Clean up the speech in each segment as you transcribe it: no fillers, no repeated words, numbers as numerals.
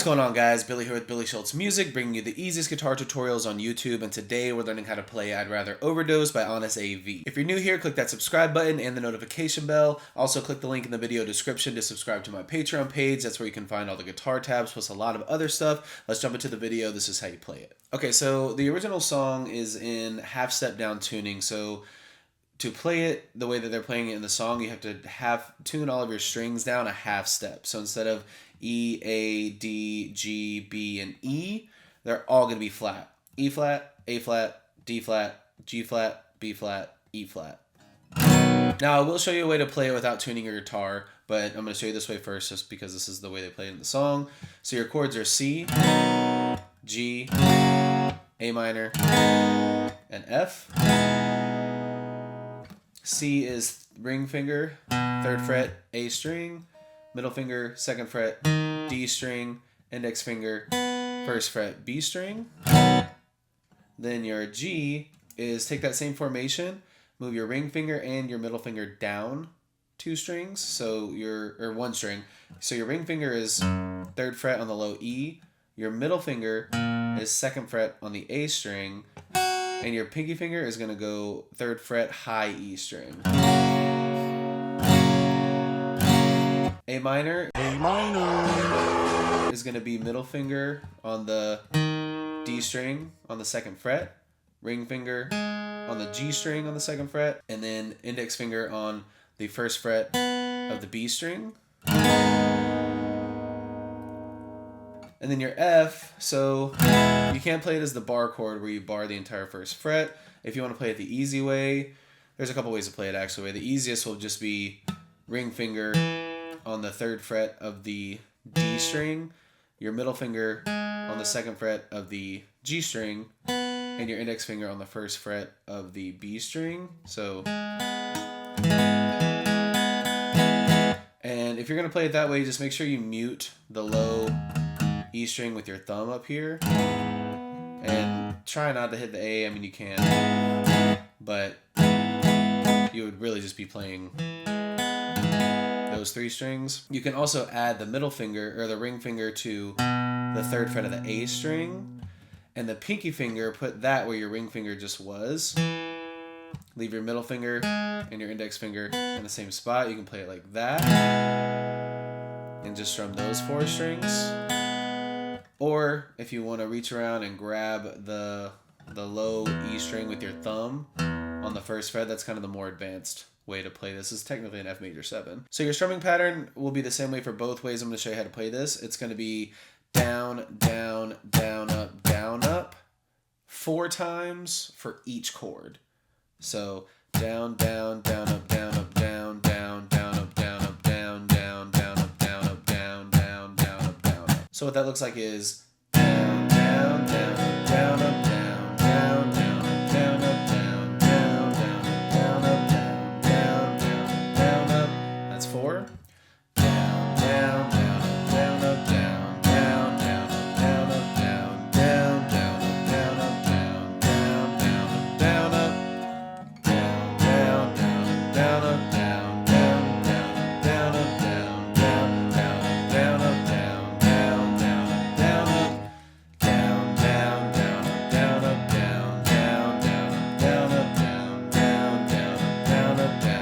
going on, guys? Billy here with Billy Schultz Music, bringing you the easiest guitar tutorials on YouTube, and today we're learning how to play I'd Rather Overdose by HONESTAV. If you're new here, click that subscribe button and the notification bell. Also, click the link in the video description to subscribe to my Patreon page. That's where you can find all the guitar tabs, plus a lot of other stuff. Let's jump into the video. This is how you play it. Okay, so the original song is in half-step down tuning, so to play it the way that they're playing it in the song, you have to tune all of your strings down a half step. So instead of E, A, D, G, B, and E, they're all going to be flat. E flat, A flat, D flat, G flat, B flat, E flat. Now I will show you a way to play it without tuning your guitar, but I'm going to show you this way first just because this is the way they play it in the song. So your chords are C, G, A minor, and F. C is ring finger, 3rd fret, A string, middle finger, 2nd fret, D string, index finger, 1st fret, B string. Then your G is take that same formation, move your ring finger and your middle finger down 2 strings, so or 1 string. So your ring finger is 3rd fret on the low E, your middle finger is 2nd fret on the A string, and your pinky finger is going to go 3rd fret high E string. A minor is going to be middle finger on the D string on the 2nd fret, ring finger on the G string on the 2nd fret, and then index finger on the 1st fret of the B string. And then your F, so you can't play it as the bar chord where you bar the entire 1st fret. If you want to play it the easy way, there's a couple ways to play it actually. The easiest will just be ring finger on the 3rd fret of the D string, your middle finger on the 2nd fret of the G string, and your index finger on the 1st fret of the B string. So, and if you're going to play it that way, just make sure you mute the low E string with your thumb up here, and try not to hit the A. I mean, you can, but you would really just be playing those 3 strings. You can also add the middle finger or the ring finger to the 3rd fret of the A string, and the pinky finger, put that where your ring finger just was. Leave your middle finger and your index finger in the same spot. You can play it like that and just strum those 4 strings. Or if you want to reach around and grab the low E string with your thumb on the 1st fret, that's kind of the more advanced way to play this. Is technically an F major 7. So your strumming pattern will be the same way for both ways. I'm going to show you how to play this. It's going to be down, down, down, up 4 times for each chord. So down, down, down, up, down, up, down, down, down, up, down, up, down, down, down, up, down, up, down, down, down, up, down, up. So what that looks like is down, down, down, up, down, up, down, down, down, up, down, up, down, down, down, up, down, up, down, down, down, up. That's 4. Down, down, down, up, down, up, down, down, down, up, down, up, down, down, down, up, down, up, down, down, down, up, down, up.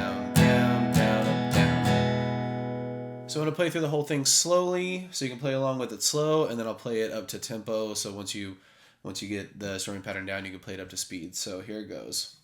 So I'm going to play through the whole thing slowly so you can play along with it slow, and then I'll play it up to tempo, so once you get the strumming pattern down, you can play it up to speed. So here it goes.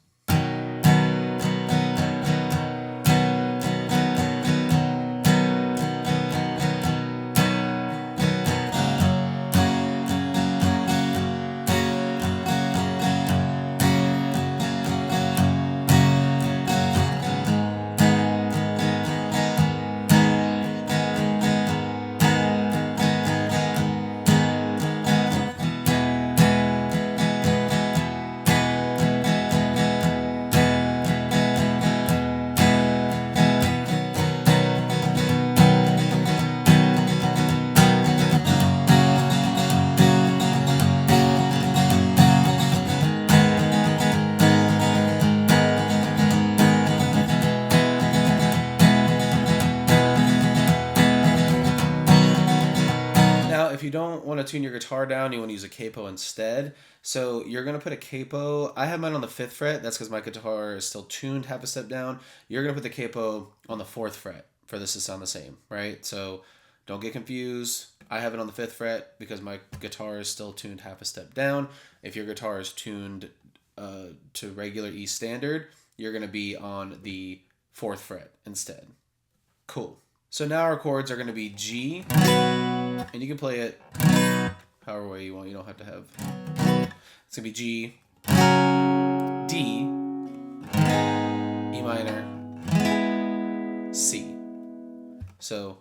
if you don't want to tune your guitar down, you want to use a capo instead. So you're going to put a capo. I have mine on the 5th fret. That's because my guitar is still tuned half a step down. You're going to put the capo on the 4th fret for this to sound the same, right? So don't get confused. I have it on the 5th fret because my guitar is still tuned half a step down. If your guitar is tuned to regular E standard, you're going to be on the 4th fret instead. Cool. So now our chords are going to be G, and you can play it however way you want. You don't have to have... It's going to be G, D, E minor, C. So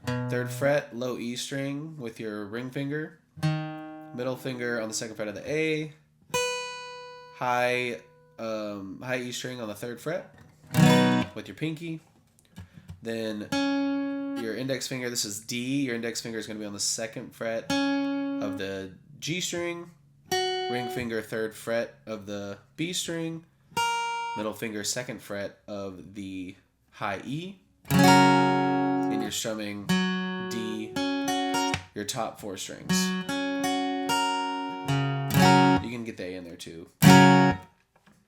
3rd fret, low E string with your ring finger, middle finger on the 2nd fret of the A, high E string on the 3rd fret with your pinky, then your index finger, this is D, your index finger is going to be on the 2nd fret of the G string, ring finger 3rd fret of the B string, middle finger 2nd fret of the high E, and you're strumming D, your top 4 strings. You can get the A in there too. Then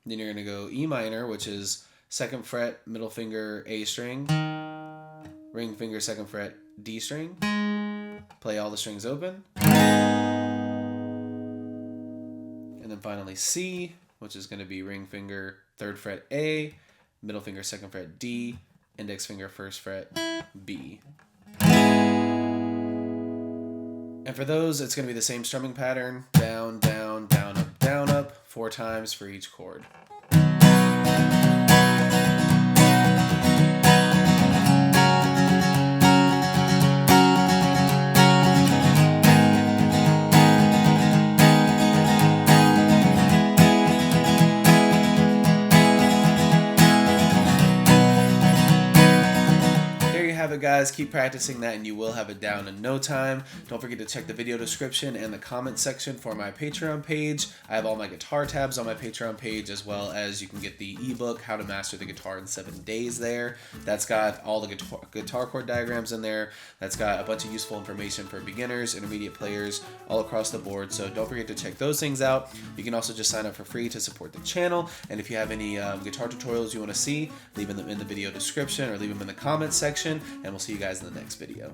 you're going to go E minor, which is 2nd fret, middle finger A string, ring finger 2nd fret D string, play all the strings open, and then finally C, which is going to be ring finger 3rd fret A, middle finger 2nd fret D, index finger 1st fret B. And for those, it's going to be the same strumming pattern, down, down, down, up, 4 times for each chord. It, guys. Keep practicing that and you will have it down in no time. Don't forget to check the video description and the comment section for my Patreon page. I have all my guitar tabs on my Patreon page, as well as you can get the ebook, How to Master the Guitar in 7 Days there. That's got all the guitar chord diagrams in there. That's got a bunch of useful information for beginners, intermediate players, all across the board. So don't forget to check those things out. You can also just sign up for free to support the channel. And if you have any guitar tutorials you want to see, leave them in the video description or leave them in the comments section. And we'll see you guys in the next video.